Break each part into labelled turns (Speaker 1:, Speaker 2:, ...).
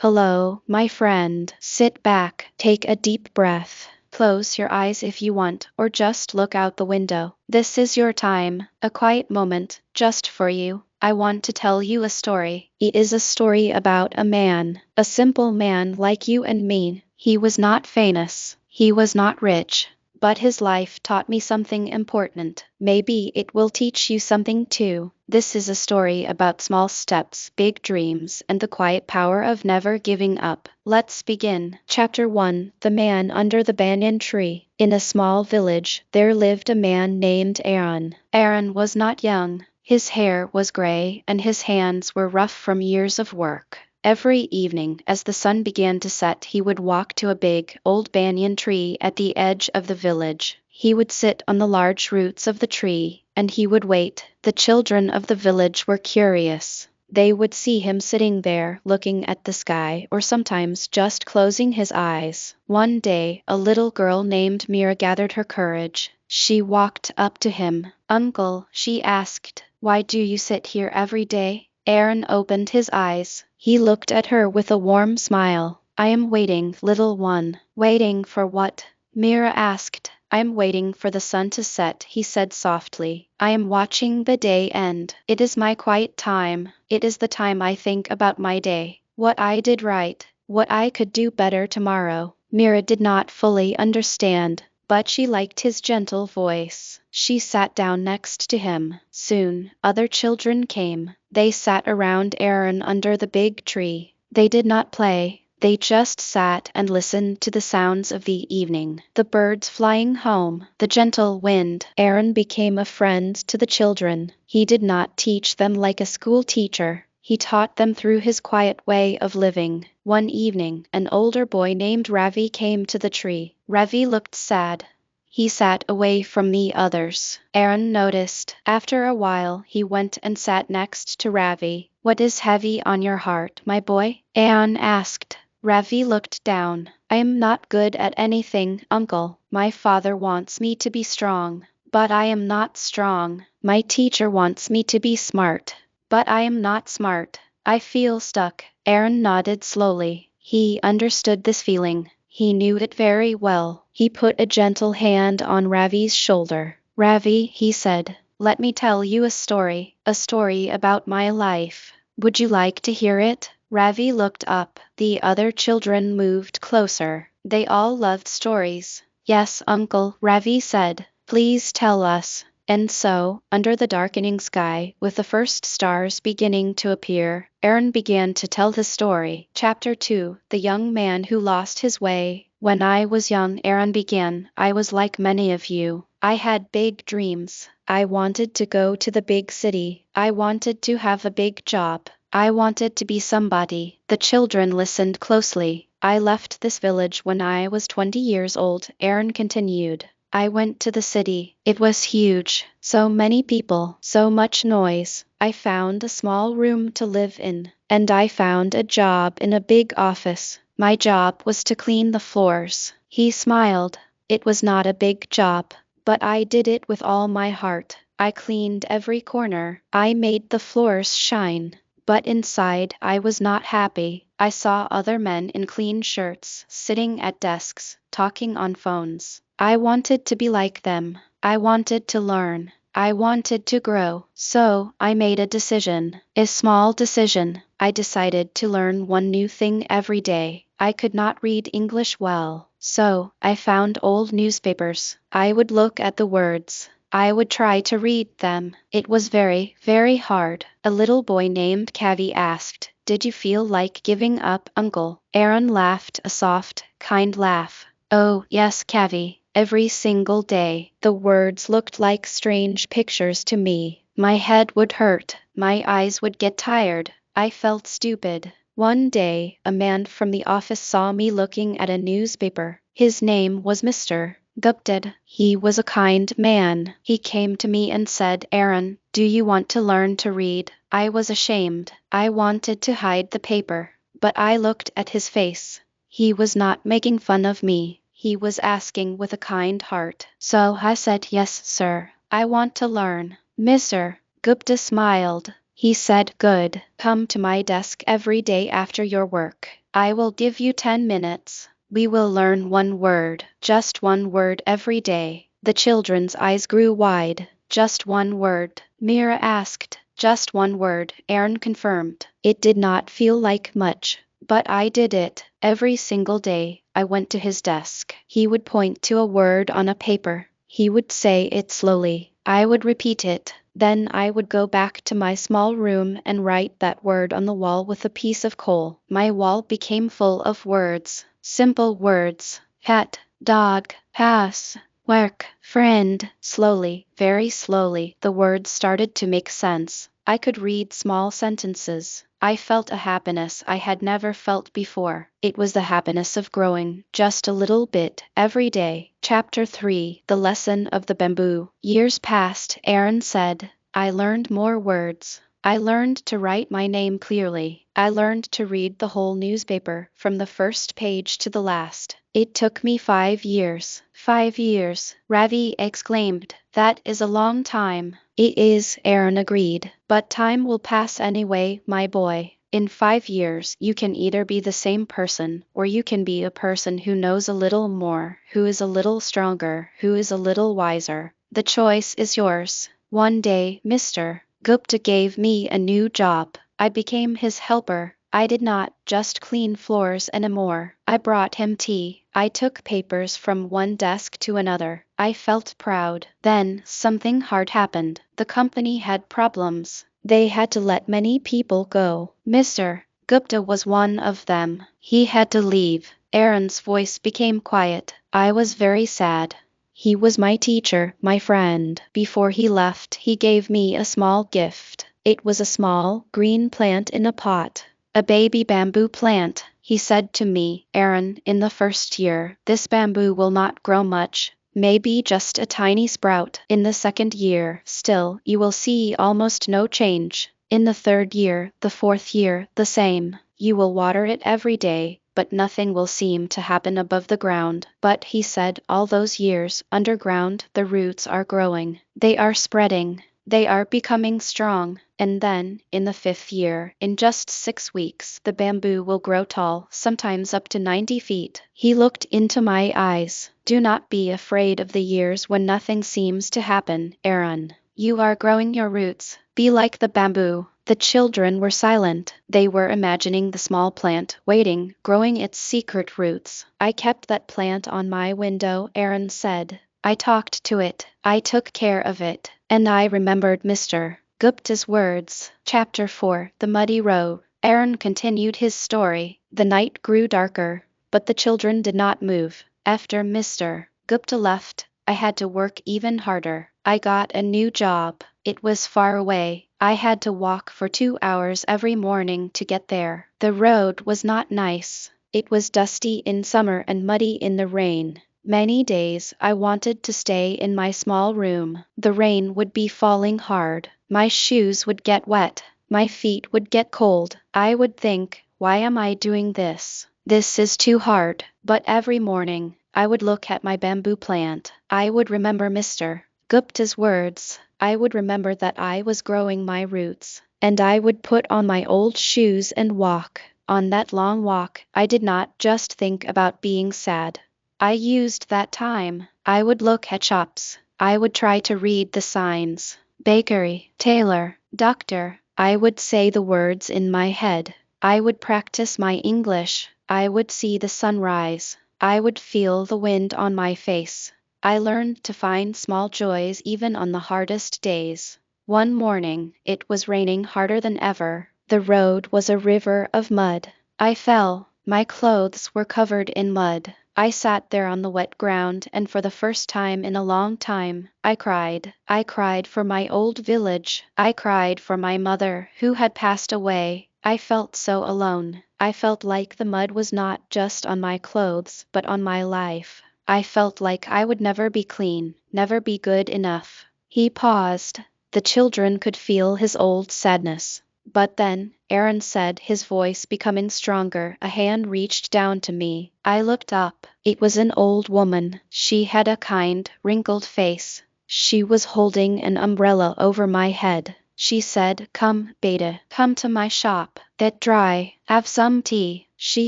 Speaker 1: Hello, my friend. Sit back, take a deep breath. Close your eyes if you want, or just look out the window. This is your time, a quiet moment, just for you. I want to tell you a story. It is a story about a man, a simple man like you and me. He was not famous, he was not rich, but his life taught me something important. Maybe it will teach you something too. This is a story about small steps, big dreams, and the quiet power of never giving up. Let's begin. Chapter 1: The Man Under the Banyan Tree. In a small village, there lived a man named Arun. Arun was not young. His hair was gray, and his hands were rough from years of work. Every evening, as the sun began to set, he would walk to a big, old banyan tree at the edge of the village. He would sit on the large roots of the tree, and he would wait. The children of the village were curious. They would see him sitting there, looking at the sky, or sometimes just closing his eyes. One day, a little girl named Mira gathered her courage. She walked up to him. "Uncle," she asked, "why do you sit here every day?" Aaron opened his eyes. He looked at her with a warm smile. "I am waiting, little one." "Waiting for what?" Mira asked. "I am waiting for the sun to set," he said softly. "I am watching the day end. It is my quiet time. It is the time I think about my day, what I did right, what I could do better tomorrow." Mira did not fully understand, but she liked his gentle voice. She sat down next to him. Soon, other children came. They sat around Aaron under the big tree. They did not play. They just sat and listened to the sounds of the evening, the birds flying home, the gentle wind. Aaron became a friend to the children. He did not teach them like a school teacher. He taught them through his quiet way of living. One evening, an older boy named Ravi came to the tree. Ravi looked sad. He sat away from the others. Aaron noticed. After a while, he went and sat next to Ravi. "What is heavy on your heart, my boy?" Aaron asked. Ravi looked down. "I am not good at anything, uncle. My father wants me to be strong, but I am not strong. My teacher wants me to be smart, but I am not smart. I feel stuck." Aaron nodded slowly. He understood this feeling. He knew it very well. He put a gentle hand on Ravi's shoulder. "Ravi," he said, "let me tell you a story about my life. Would you like to hear it?" Ravi looked up. The other children moved closer. They all loved stories. "Yes, uncle," Ravi said. "Please tell us." And so, under the darkening sky, with the first stars beginning to appear, Aaron began to tell his story. Chapter 2: The Young Man Who Lost His Way. "When I was young," Aaron began, "I was like many of you. I had big dreams. I wanted to go to the big city. I wanted to have a big job. I wanted to be somebody." The children listened closely. "I left this village when I was 20 years old," Aaron continued. "I went to the city. It was huge. So many people, so much noise. I found a small room to live in, and I found a job in a big office. My job was to clean the floors." He smiled. "It was not a big job, but I did it with all my heart. I cleaned every corner. I made the floors shine. But inside, I was not happy. I saw other men in clean shirts, sitting at desks, talking on phones. I wanted to be like them. I wanted to learn. I wanted to grow. So, I made a decision. A small decision. I decided to learn one new thing every day. I could not read English well, so I found old newspapers. I would look at the words. I would try to read them. It was very, very hard." A little boy named Kavi asked, "Did you feel like giving up, uncle?" Aaron laughed a soft, kind laugh. "Oh, yes, Kavi. Every single day." The words looked like strange pictures to me. My head would hurt. My eyes would get tired. I felt stupid. One day, a man from the office saw me looking at a newspaper. His name was Mr. Gupta. He was a kind man. He came to me and said, "Aaron, do you want to learn to read?" I was ashamed. I wanted to hide the paper, but I looked at his face. He was not making fun of me. He was asking with a kind heart. So I said, "Yes, sir. I want to learn." Mr. Gupta smiled. He said, "Good. Come to my desk every day after your work. I will give you 10 minutes. We will learn one word, just one word every day. The children's eyes grew wide. Just one word, Mira asked. Just one word, Aaron confirmed. It did not feel like much, but I did it. Every single day, I went to his desk. He would point to a word on a paper. He would say it slowly. I would repeat it. Then I would go back to my small room and write that word on the wall with a piece of coal. My wall became full of words, simple words. Cat, dog, pass, work, friend. Slowly, very slowly, the words started to make sense. I could read small sentences. I felt a happiness I had never felt before. It was the happiness of growing, just a little bit, every day. Chapter 3, The Lesson of the Bamboo. Years passed, Aaron said. I learned more words. I learned to write my name clearly. I learned to read the whole newspaper, from the first page to the last. It took me 5 years. 5 years, Ravi exclaimed. That is a long time. It is, Aaron agreed. But time will pass anyway, my boy. In 5 years, you can either be the same person, or you can be a person who knows a little more, who is a little stronger, who is a little wiser. The choice is yours. One day, Mr. Gupta gave me a new job. I became his helper. I did not just clean floors anymore. I brought him tea. I took papers from one desk to another. I felt proud. Then, something hard happened. The company had problems. They had to let many people go. Mr. Gupta was one of them. He had to leave. Aaron's voice became quiet. I was very sad. He was my teacher, my friend. Before he left, he gave me a small gift. It was a small, green plant in a pot. A baby bamboo plant. He said to me, Aaron, in the first year, this bamboo will not grow much. Maybe just a tiny sprout. In the second year, still, you will see almost no change. In the third year, the fourth year, the same. You will water it every day, but nothing will seem to happen above the ground. But he said, all those years, underground, the roots are growing. They are spreading. They are becoming strong. And then, in the fifth year, in just 6 weeks, the bamboo will grow tall, sometimes up to 90 feet. He looked into my eyes. Do not be afraid of the years when nothing seems to happen, Aaron. You are growing your roots. Be like the bamboo. The children were silent. They were imagining the small plant, waiting, growing its secret roots. I kept that plant on my window, Aaron said. I talked to it. I took care of it. And I remembered Mr. Gupta's words. Chapter 4, The Muddy Road. Aaron continued his story. The night grew darker, but the children did not move. After Mr. Gupta left, I had to work even harder. I got a new job. It was far away. I had to walk for 2 hours every morning to get there. The road was not nice. It was dusty in summer and muddy in the rain. Many days I wanted to stay in my small room. The rain would be falling hard. My shoes would get wet. My feet would get cold. I would think, why am I doing this? This is too hard. But every morning, I would look at my bamboo plant. I would remember Mr. Gupta's words. I would remember that I was growing my roots. And I would put on my old shoes and walk. On that long walk, I did not just think about being sad. I used that time. I would look at shops. I would try to read the signs. Bakery, tailor, doctor. I would say the words in my head. I would practice my English. I would see the sunrise. I would feel the wind on my face. I learned to find small joys even on the hardest days. One morning, it was raining harder than ever. The road was a river of mud. I fell. My clothes were covered in mud. I sat there on the wet ground, and for the first time in a long time, I cried. I cried for my old village. I cried for my mother, who had passed away. I felt so alone. I felt like the mud was not just on my clothes, but on my life. I felt like I would never be clean, never be good enough. He paused. The children could feel his old sadness. But then, Aaron said, his voice becoming stronger, a hand reached down to me. I looked up. It was an old woman. She had a kind, wrinkled face. She was holding an umbrella over my head. She said, "Come, Beta, come to my shop. Get dry, have some tea." She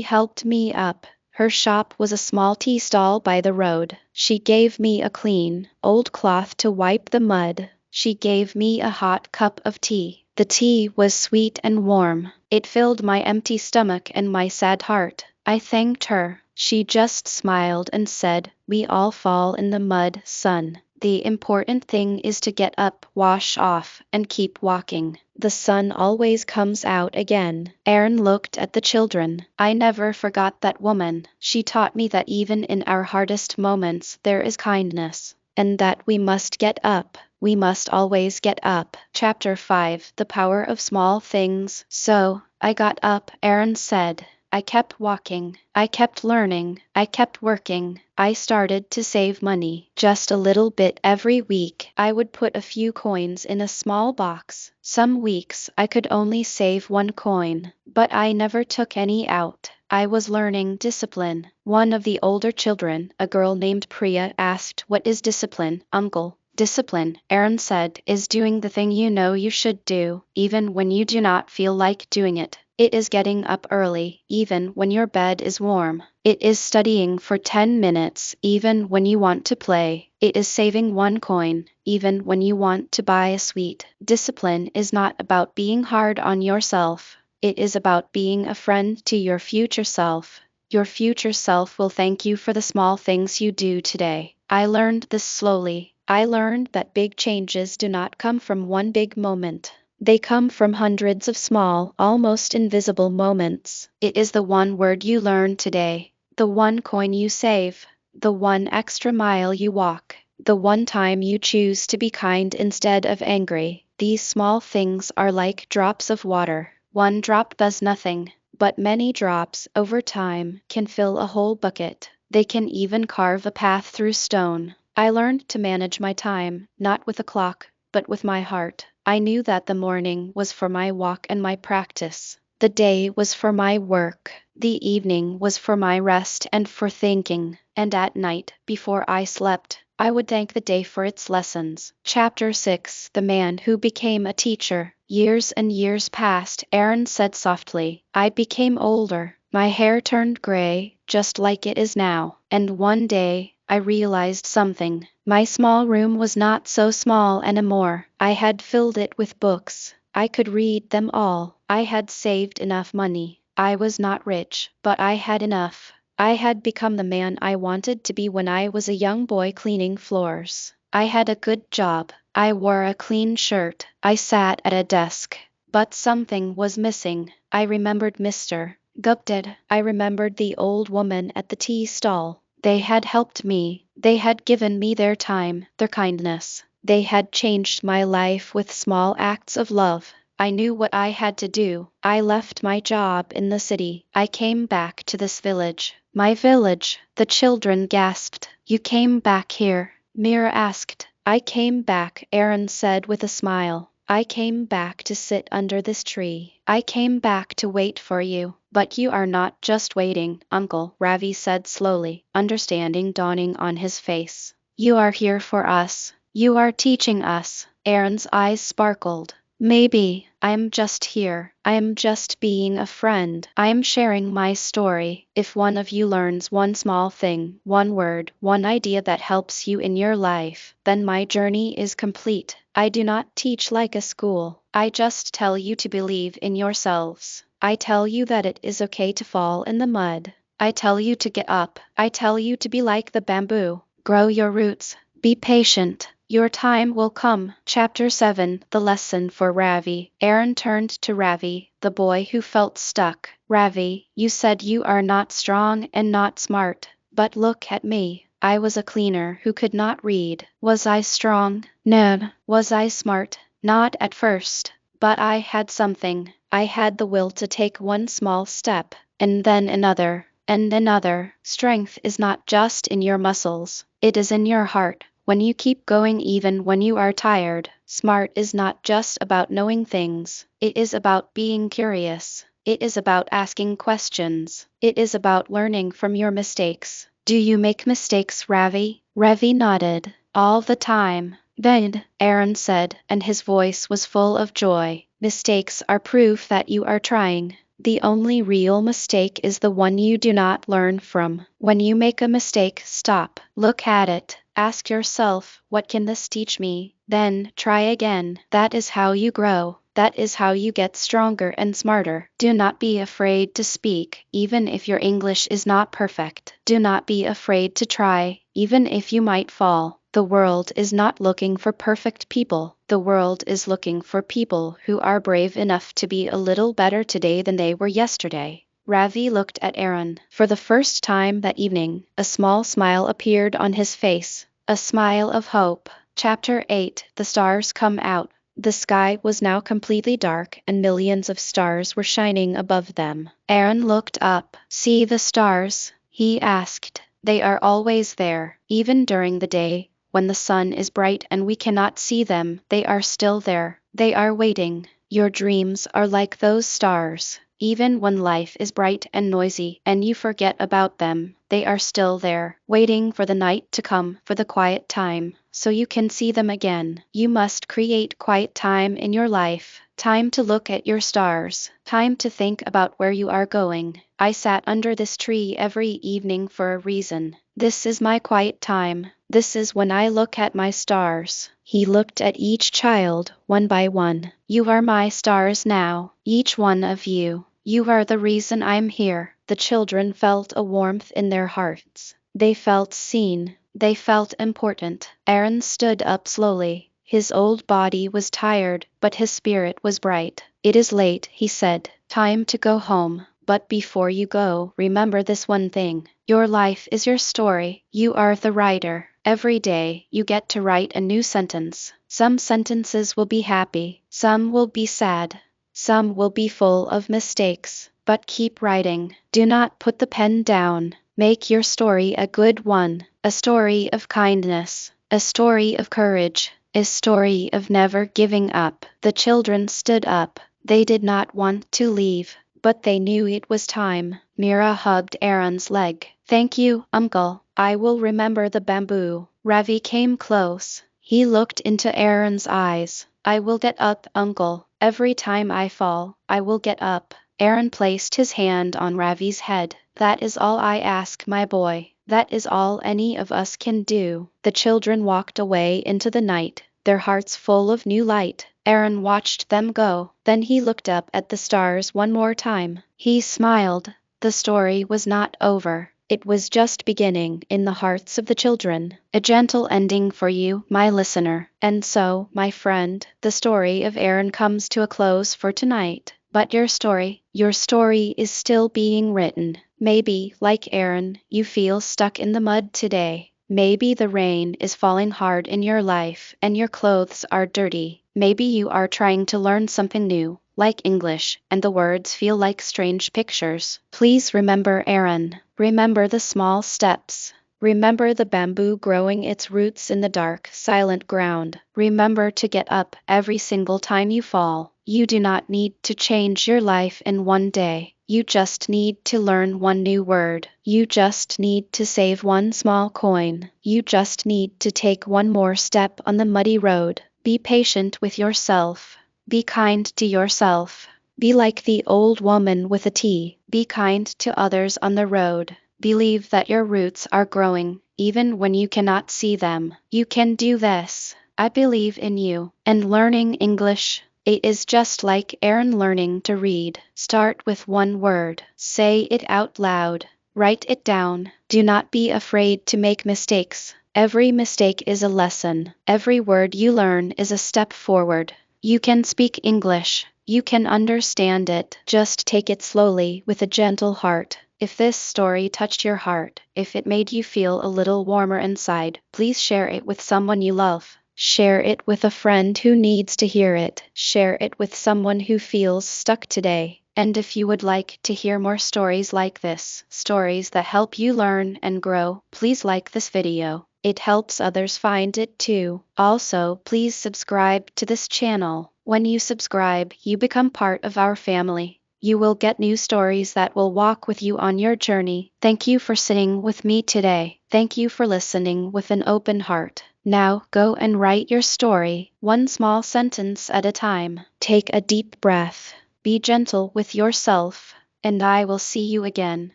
Speaker 1: helped me up. Her shop was a small tea stall by the road. She gave me a clean, old cloth to wipe the mud. She gave me a hot cup of tea. The tea was sweet and warm. It filled my empty stomach and my sad heart. I thanked her. She just smiled and said, "We all fall in the mud, son. The important thing is to get up, wash off, and keep walking. The sun always comes out again." Arun looked at the children. I never forgot that woman. She taught me that even in our hardest moments there is kindness, and that we must get up. We must always get up. Chapter 5: The Power of Small Things. "So, I got up," Arun said. "I kept walking. I kept learning. I kept working. I started to save money. Just a little bit every week. I would put a few coins in a small box. Some weeks I could only save 1 coin, but I never took any out. I was learning discipline." One of the older children, a girl named Priya, asked, "What is discipline, uncle?" "Discipline," Arun said, "is doing the thing you know you should do, even when you do not feel like doing it. It is getting up early, even when your bed is warm. It is studying for 10 minutes, even when you want to play. It is saving 1 coin, even when you want to buy a sweet." Discipline is not about being hard on yourself. It is about being a friend to your future self. Your future self will thank you for the small things you do today. I learned this slowly. I learned that big changes do not come from one big moment. They come from hundreds of small, almost invisible moments. It is the one word you learn today, the 1 coin you save, the 1 extra mile you walk, the 1 time you choose to be kind instead of angry. These small things are like drops of water. One drop does nothing, but many drops, over time, can fill a whole bucket. They can even carve a path through stone. I learned to manage my time, not with a clock, but with my heart. I knew that the morning was for my walk and my practice. The day was for my work. The evening was for my rest and for thinking. And at night, before I slept, I would thank the day for its lessons. Chapter 6: The Man Who Became a Teacher. Years and years passed, Arun said softly. I became older. My hair turned gray, just like it is now. And one day, I realized something. My small room was not so small anymore. I had filled it with books. I could read them all. I had saved enough money. I was not rich, but I had enough. I had become the man I wanted to be when I was a young boy cleaning floors. I had a good job. I wore a clean shirt. I sat at a desk. But something was missing. I remembered Mr. Gupta. I remembered the old woman at the tea stall. They had helped me. They had given me their time, their kindness. They had changed my life with small acts of love. I knew what I had to do. I left my job in the city. I came back to this village. My village, the children gasped. You came back here? Mira asked. I came back, Arun said with a smile. I came back to sit under this tree. I came back to wait for you. But you are not just waiting, uncle, Ravi said slowly, understanding dawning on his face. You are here for us. You are teaching us. Arun's eyes sparkled. Maybe I'm just here. I am just being a friend. I am sharing my story. If one of you learns one small thing, one word, one idea that helps you in your life, then my journey is complete. I do not teach like a school. I just tell you to believe in yourselves. I tell you that it is okay to fall in the mud. I tell you to get up. I tell you to be like the bamboo. Grow your roots. Be patient. Your time will come. Chapter 7: The Lesson for Ravi. Arun turned to Ravi, the boy who felt stuck. Ravi, you said you are not strong and not smart. But look at me. I was a cleaner who could not read. Was I strong? No. Was I smart? Not at first. But I had something. I had the will to take one small step, and then another, and another. Strength is not just in your muscles. It is in your heart. When you keep going even when you are tired. Smart is not just about knowing things. It is about being curious. It is about asking questions. It is about learning from your mistakes. Do you make mistakes, Ravi? Ravi nodded. All the time. Then, Aaron said, and his voice was full of joy, mistakes are proof that you are trying. The only real mistake is the one you do not learn from. When you make a mistake, stop, look at it, ask yourself, what can this teach me? Then, try again. That is how you grow. That is how you get stronger and smarter. Do not be afraid to speak, even if your English is not perfect. Do not be afraid to try, even if you might fall. The world is not looking for perfect people. The world is looking for people who are brave enough to be a little better today than they were yesterday. Ravi looked at Aaron. For the first time that evening, a small smile appeared on his face. A smile of hope. Chapter 8. The stars come out. The sky was now completely dark and millions of stars were shining above them. Aaron looked up. See the stars? He asked. They are always there, even during the day. When the sun is bright and we cannot see them, they are still there. They are waiting. Your dreams are like those stars. Even when life is bright and noisy and you forget about them, they are still there, waiting for the night to come, for the quiet time, so you can see them again. You must create quiet time in your life. Time to look at your stars. Time to think about where you are going. I sat under this tree every evening for a reason. This is my quiet time. This is when I look at my stars. He looked at each child, one by one. You are my stars now, each one of you. You are the reason I'm here. The children felt a warmth in their hearts. They felt seen. They felt important. Aaron stood up slowly. His old body was tired, but his spirit was bright. It is late, he said. Time to go home. But before you go, remember this one thing. Your life is your story. You are the writer. Every day, you get to write a new sentence. Some sentences will be happy. Some will be sad. Some will be full of mistakes. But keep writing. Do not put the pen down. Make your story a good one. A story of kindness. A story of courage. A story of never giving up. The children stood up. They did not want to leave, but they knew it was time. Mira hugged Aaron's leg. Thank you, Uncle. I will remember the bamboo. Ravi came close. He looked into Aaron's eyes. I will get up, Uncle. Every time I fall, I will get up. Aaron placed his hand on Ravi's head. That is all I ask, my boy. That is all any of us can do. The children walked away into the night, their hearts full of new light. Aaron watched them go. Then he looked up at the stars one more time. He smiled. The story was not over. It was just beginning in the hearts of the children. A gentle ending for you, my listener. And so, my friend, the story of Aaron comes to a close for tonight. But your story is still being written. Maybe, like Aaron, you feel stuck in the mud today. Maybe the rain is falling hard in your life and your clothes are dirty. Maybe you are trying to learn something new, like English, and the words feel like strange pictures. Please remember Aaron. Remember the small steps. Remember the bamboo growing its roots in the dark, silent ground. Remember to get up every single time you fall. You do not need to change your life in one day. You just need to learn one new word. You just need to save one small coin. You just need to take one more step on the muddy road. Be patient with yourself. Be kind to yourself. Be like the old woman with a tea. Be kind to others on the road. Believe that your roots are growing, even when you cannot see them. You can do this. I believe in you. And learning English, it is just like Aaron learning to read. Start with one word. Say it out loud. Write it down. Do not be afraid to make mistakes. Every mistake is a lesson. Every word you learn is a step forward. You can speak English. You can understand it. Just take it slowly with a gentle heart. If this story touched your heart, if it made you feel a little warmer inside, please share it with someone you love. Share it with a friend who needs to hear it. Share it with someone who feels stuck today. And if you would like to hear more stories like this, stories that help you learn and grow, please like this video. It helps others find it too. Also, please subscribe to this channel. When you subscribe, you become part of our family. You will get new stories that will walk with you on your journey. Thank you for sitting with me today. Thank you for listening with an open heart. Now go and write your story, one small sentence at a time. Take a deep breath. Be gentle with yourself, and I will see you again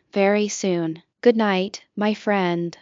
Speaker 1: very soon. Good night, my friend.